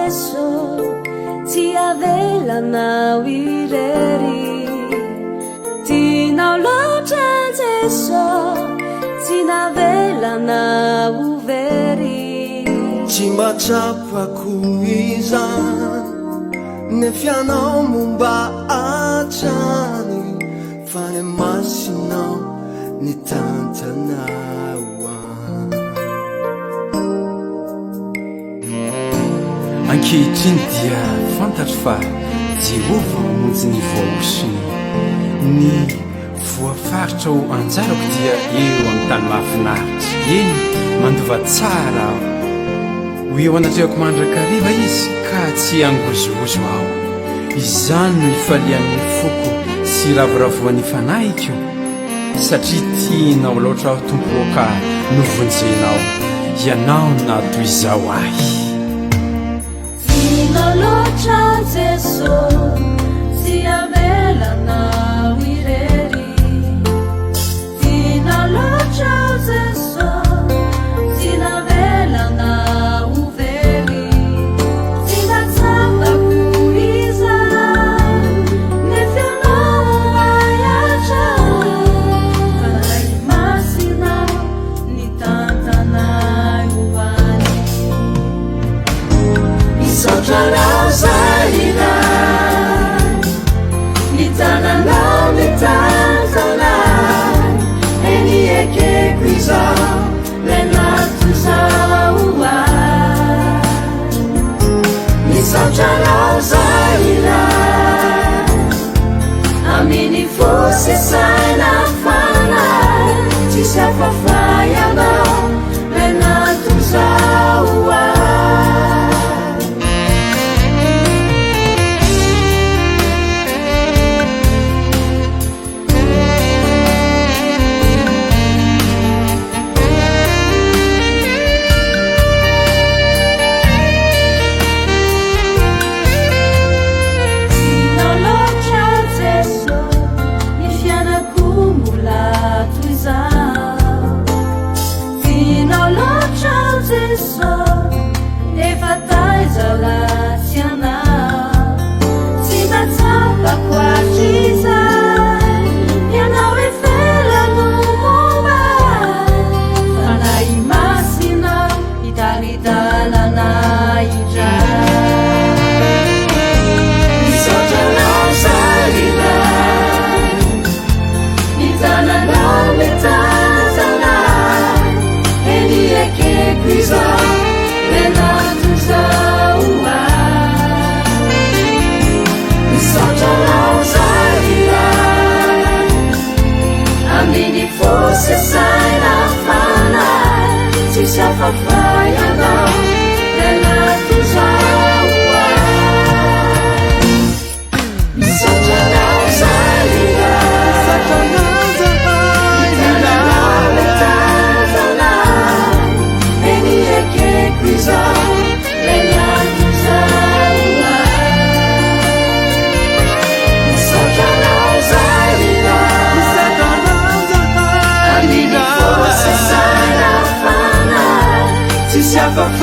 Jesu tiavelanao irery tinao loatra Jesu tsy navelanao very tsy mba tsapako izany nefianao momba atrany fa ny masinao ny tantanao ankehitriny dia fantatro fa Jehova monjy ny voaosiny ny voafaritra ho anjarako dia eo amin'ny tany mahafinaritra eny mandova tsara aho ho eo anatrehako mandrakariva izy ka tsy angozogozo aho izany no ifalian'ny foko sy ravoravoan'ny fanahiko satria tianao loatra aho tompo ka novonjenao ianao natoy izao ahy tinao loatra Jesu tsy avelanao irery tinao loatra Jesu tsy navelanao very tsy natsapako izany nefianao ayatra fanay masinao ny tantanao any Satanao zalina ny tananao ny tantanao eny ekeko izao lenato zao ny Satanao zalina aminy fosy saina fana tsisy afafayanao lenato zao Never